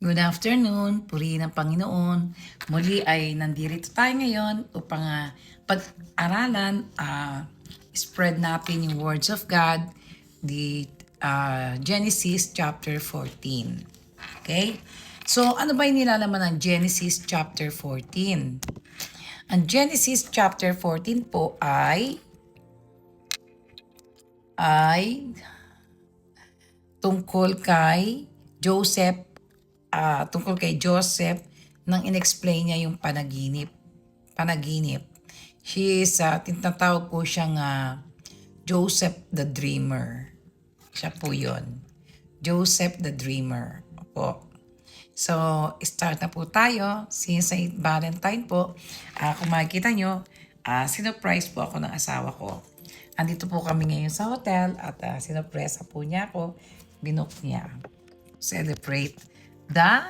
Good afternoon, purihin ng Panginoon. Muli ay nandito tayo ngayon upang pag-aralan, spread natin yung words of God, the Genesis chapter 14. Okay? So, ano ba yung nilalaman ng Genesis chapter 14? Ang Genesis chapter 14 po ay tungkol kay Joseph, nang inexplain niya yung panaginip. She is, tinatawag po siyang Joseph the Dreamer. Siya po yun. Joseph the Dreamer. Opo. So, start na po tayo. Since St. Valentine po, kung makikita nyo, sinurprise po ako ng asawa ko. Andito po kami ngayon sa hotel at sinurpresa po niya ako. Binook niya. Celebrate the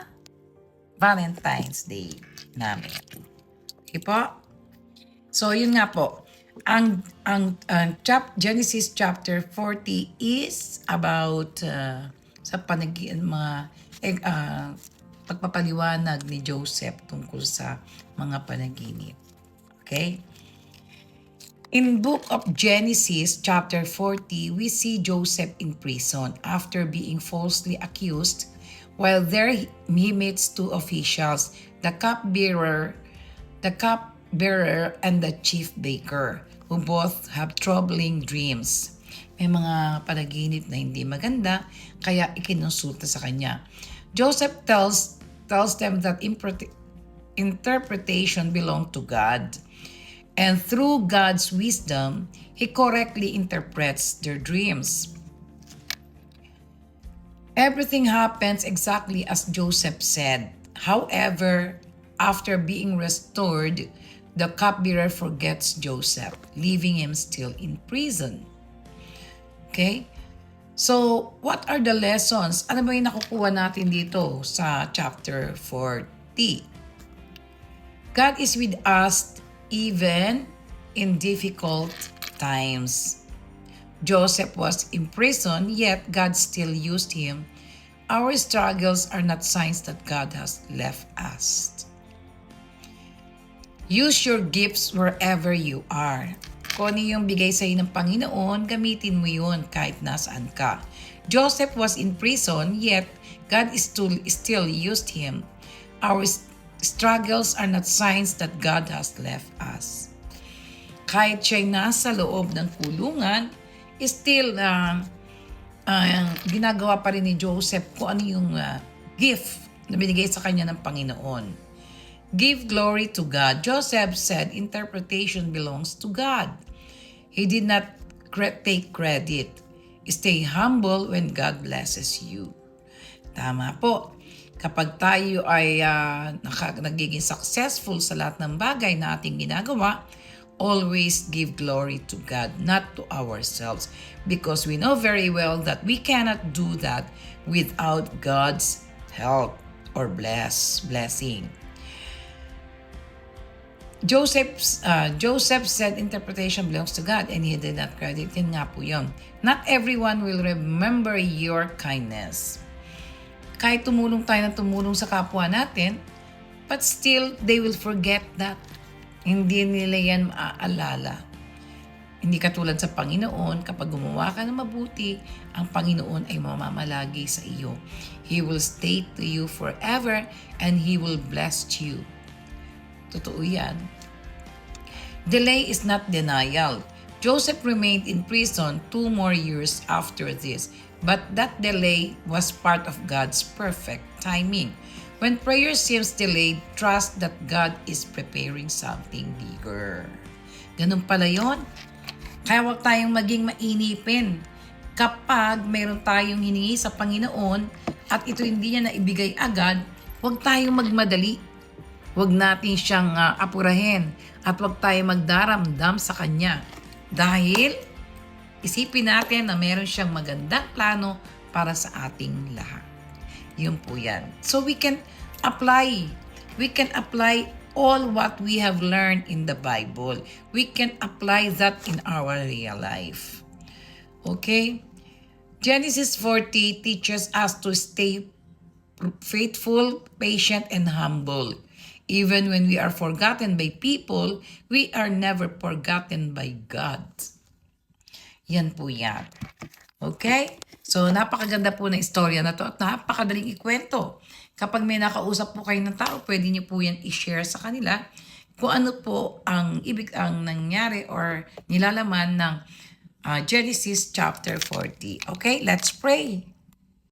Valentine's Day namin. Okay po? So, yun nga po. Ang Genesis chapter 40 is about sa pagpapaliwanag ni Joseph tungkol sa mga panaginip. Okay? In book of Genesis chapter 40, we see Joseph in prison after being falsely accused. While there, he meets two officials, the cupbearer and the chief baker, who both have troubling dreams. May mga panaginip na hindi maganda, kaya ikinonsulta sa kanya. Joseph tells them that interpretation belonged to God. And through God's wisdom, He correctly interprets their dreams. Everything happens exactly as Joseph said. However, after being restored, the cupbearer forgets Joseph, leaving him still in prison. Okay? So, what are the lessons? Ano ba yung nakukuha natin dito sa chapter 40? God is with us even in difficult times. Joseph was in prison, yet God still used him. Our struggles are not signs that God has left us. Use your gifts wherever you are. Kung ano yung bigay sa iyo ng Panginoon, gamitin mo yun kahit nasaan ka. Joseph was in prison, yet God still used him. Our struggles are not signs that God has left us. Kahit siya'y nasa loob ng kulungan, still ginagawa pa rin ni Joseph kung ano yung gift na binigay sa kanya ng Panginoon. Give glory to God. Joseph said interpretation belongs to God. He did not take credit. Stay humble when God blesses you. Tama po. Kapag tayo ay nagiging successful sa lahat ng bagay na ating ginagawa, always give glory to God, not to ourselves. Because we know very well that we cannot do that without God's help or blessing. Joseph said interpretation belongs to God and he did not credit. Yun nga po yun. Not everyone will remember your kindness. Kahit tumulong tayo ng tumulong sa kapwa natin, but still, they will forget that. Hindi nila yan maaalala. Hindi katulad sa Panginoon, kapag gumawa ka ng mabuti, ang Panginoon ay mamamalagi sa iyo. He will stay to you forever and He will bless you. Totoo yan. Delay is not denial. Joseph remained in prison 2 more years after this, but that delay was part of God's perfect timing. When prayer seems delayed, trust that God is preparing something bigger. Ganun pala yun. Kaya huwag tayong maging mainipin. Kapag mayroon tayong hiningi sa Panginoon at ito hindi niya naibigay agad, huwag tayong magmadali. Huwag natin siyang apurahin at huwag tayong magdaramdam sa Kanya. Dahil isipin natin na meron siyang magandang plano para sa ating lahat. Yun po yan. So we can apply all what we have learned in the Bible. We can apply that in our real life. Okay? Genesis 40 teaches us to stay faithful, patient, and humble. Even when we are forgotten by people, we are never forgotten by God. Yan po yan. Okay? So, napakaganda po ng istorya na to at napakadaling ikwento. Kapag may nakausap po kayo ng tao, pwede niyo po yan i-share sa kanila kung ano po ang nangyari or nilalaman ng Genesis chapter 40. Okay? Let's pray.